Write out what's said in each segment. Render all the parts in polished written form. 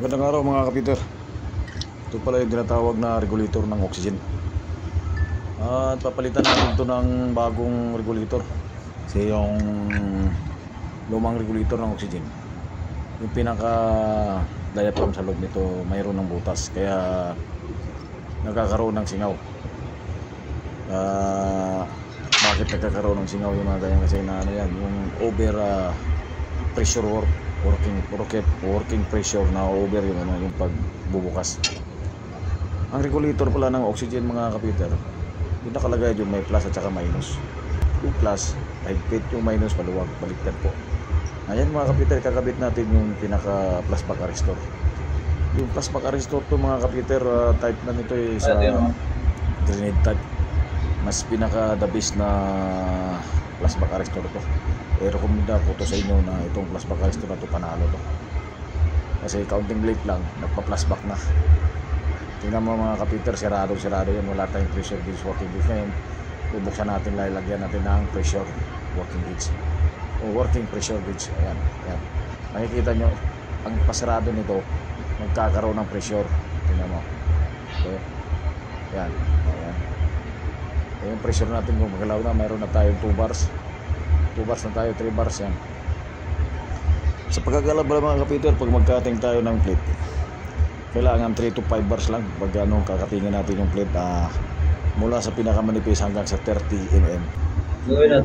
Magandang araw mga kapiter. Ito pala yung tinatawag na regulator ng oxygen. At papalitan natin ito ng bagong regulator. Kasi yung lumang regulator ng oxygen, yung pinaka diaphragm sa loob nito mayroon ng butas, kaya nagkakaroon ng singaw. Bakit nagkakaroon ng singaw yung mga ganyan? Kasi na ano yan, yung over pressure working pressure na over yung ano, yung pagbubukas. Ang regulator pala ng oxygen mga kapiter, yung nakalagay yung may plus at saka minus. Yung plus higpit, yung minus paluwag, baliktad po. Ayan mga kapiter, kakabit natin yung pinaka plus back arrestor. Yung plus back arrestor to mga kapiter, type na nito is grenade type. Mas pinaka the best na plus back arrestor to. Rekomenda ko to sa inyo na itong plus back arrestor na to, panalo to. Kasi counting blade lang, nagpa-plus back na. Tingnan mo mga kapiter, sirado yan, wala tayong pressure gauge, working gauge. Ngayon, bubuksan natin, lalagyan natin ng pressure working gauge o working pressure gauge. Ayan. Makikita nyo, ang pasirado nito, magkakaroon ng pressure. Tingnan mo. Okay. Ayan. Yung pressure natin kung magalaw na, mayroon na tayong 2 bars. 2 bars na tayo, 3 bars yan. Sa pagkagalaw ba mga kapiter, pag magkating tayo ng plate, kailangan 3 to 5 bars lang pag kakatingin natin yung plate, mula sa pinakamanipis hanggang sa 30 mm.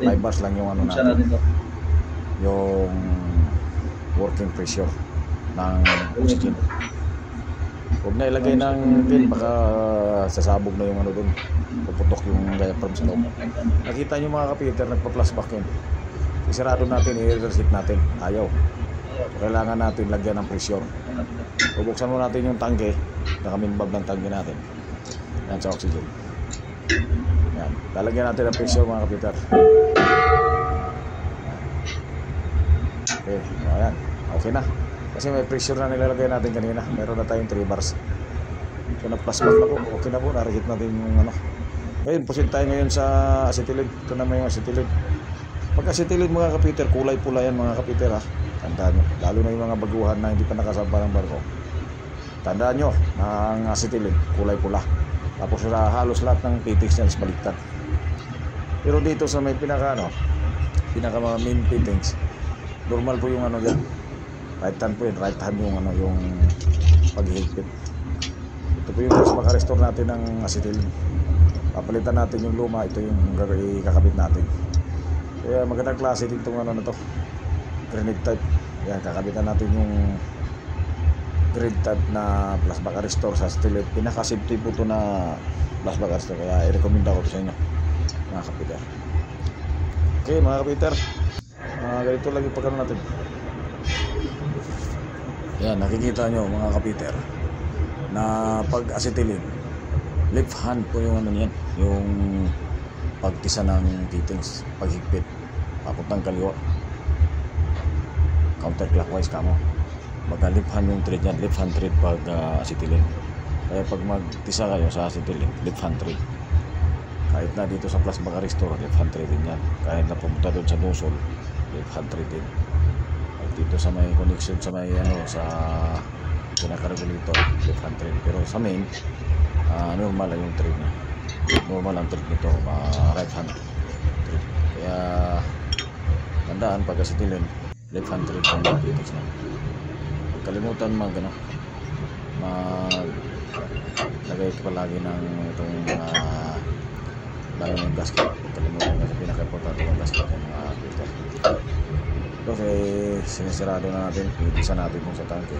5 bars lang yung natin, yung working pressure ng oxygen. Huwag na ilagay ng pin, baka sasabog na yung doon, puputok yung diaphragm sa loob. Nakita nyo mga kapiter, nagpa-plus back yun. Isarado natin, i-reset natin, ayaw. So, kailangan natin lagyan ng pressure. Bubuksan mo natin yung tangke, nakaminbab ng tangke natin. Yan sa oxygen. Yan, lalagyan natin ng pressure mga kapiter. Okay, ayan, okay na. Kasi may pressure na nilalagay natin kanina. Meron na tayong 3 bars. So nag-plus back na po. Okay na po. Nareset natin yung ano. Ngayon, pusin tayo ngayon sa acetylene. Ito naman yung acetylene. Pag acetylene mga kapiter, kulay pula yan mga kapiter ha. Tandaan nyo. Lalo na yung mga baguhan na hindi pa nakasamba ng barko. Tandaan nyo, ang acetylene, kulay pula. Tapos halos lahat ng fittings niya is baliktad. Pero dito sa may pinaka mga main fittings, normal po yung dyan. Right hand po yun, right hand yung paghihigpit. Ito po yung plus back arrestor natin ng acetylene. Papalitan natin yung luma, ito yung kakabit natin. Kaya magandang klase dito na to, grenade type. Yan, kakabitan natin yung grenade type na plus back arrestor sa acetylene. Pinaka-safety po ito na plus back arrestor, kaya i-recommenda ko ito sa inyo mga kapiter. Okay mga kapiter, ganito lang yung pagkano natin. Yan, nakikita nyo mga kapiter na pag acetylene, left hand po yung niyan, yung pagtisa ng fittings, paghigpit, papuntang kaliwa, counterclockwise kamo. Baga left hand yung thread yan, left hand thread pag acetylene. Kaya pag magtisa kayo sa acetylene, left hand thread. Kahit na dito sa plus back arrestor, left hand thread din yan. Kahit na pumunta doon sa nozzle, left hand thread din. Dito sa may connection sa may sa pinaka-regulator, left hand thread. Pero sa main, normal lang yung thread niya. Normal ang thread nito, right hand thread. Kaya tandaan pag acetylene, left hand thread ang fittings niya. Kalimutan lagay ito palagi ng itong lalo ng gasket. Kalimutan kasi pinaka-importante yung gasket ng mga filter. Kasi sinisirado na natin, pinipisa natin kung sa tanke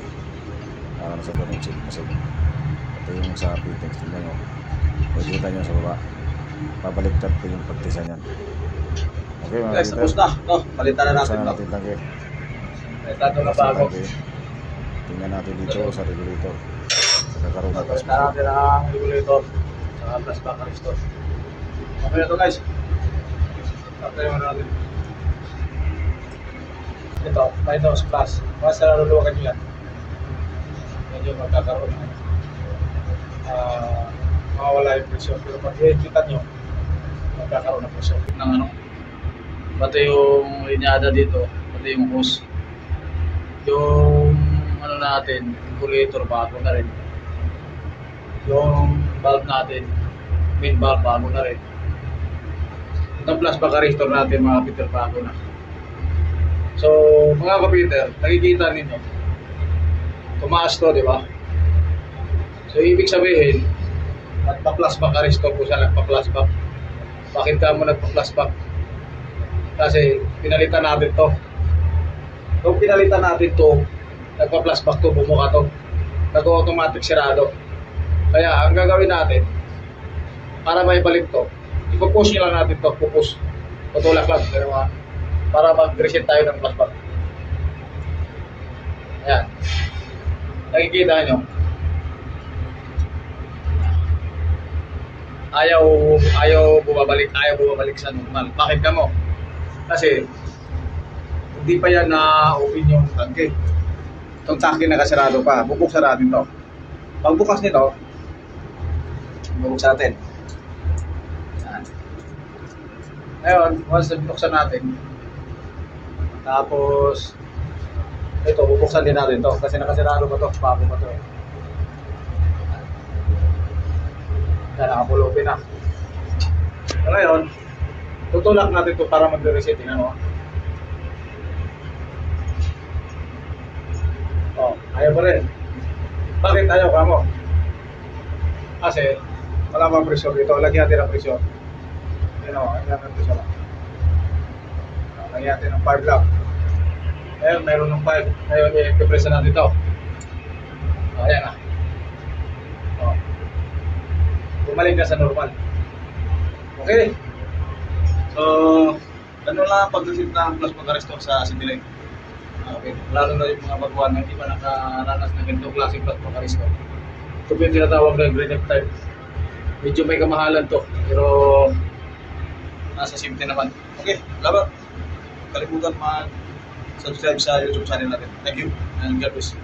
para sa donate kasi ito yung sa fittings. Tingnan nyo, makikita nyo sa baba, pabaliktad po yung pagtisa nyan. Okay mga guys, tapos na, palitan na natin tanke. Palitan na bago. Tingnan natin dito sa regulator, nagkakaroon na palitan natin ang regulator sa plus back arrestor. Okay na ito guys, tayo natin. Ito, ito sa plus. Mas naluluwagan nyo yan. Medyo magkakaroon na. Mawawala yung presyon. Pero pag i-hikitan nyo, magkakaroon na presyon. Pati yung linyada dito, pati yung hose. Yung ano natin, regulator bago na rin. Yung valve natin, main valve bago na rin. Itong plus baka restore natin mga kapiter bago na. So mga kapiter, nakikita ninyo, tumaas to, di ba? So ibig sabihin, nagpa-plus baka restore po siya, nagpa-plus back. Bakit ka mo nagpa-plus back? Kasi pinalitan natin to. Kung pinalitan natin to, nagpa-plus back to, bumuka to. Nag-automatic sirado. Kaya ang gagawin natin, para may balik to, ipupush nyo lang natin to, pupush. Tutulak lang, para mag-reset tayo ng plus back. Ayan. Nakikita nyo. Ayaw bumabalik sa normal. Bakit ka mo? Kasi hindi pa yan na-open yung tangke. Itong tangke nakasarado pa. Bubuksan natin to. Pagbukas nito, bubuksan natin. Yan. Ngayon, once bubuksan natin, tapos ito, bubuksan din natin to kasi nakasarado pa to. Bago pa to. Yan, nakapulopin na. So, ngayon, tutulak natin ito para mag-reset. Tingnan mo. Oh, ayaw pa rin. Bakit ayaw ka mo? Kasi, wala pa pressure dito. Lagyan natin ang pressure. Yan o, lagyan natin pressure lang. Lagyan natin ng 5 lang. Ngayon, mayroon ng 5. Ngayon, i-press natin ito. O, ayan na. O. Bumalik na sa normal. Okay. So, ganun lang ang pag-receive ng plus pag-restore sa Citylink. Okay. Lalo na yung mga baguhan na hindi pa nakaranas ng ganitong klaseng plus pag-restore. Ito po yung tinatawag na green type. Medyo may kamahalan to, pero nasa simple naman. Okay, laban. Kalimutan mag-subscribe sa YouTube channel natin. Thank you and God bless.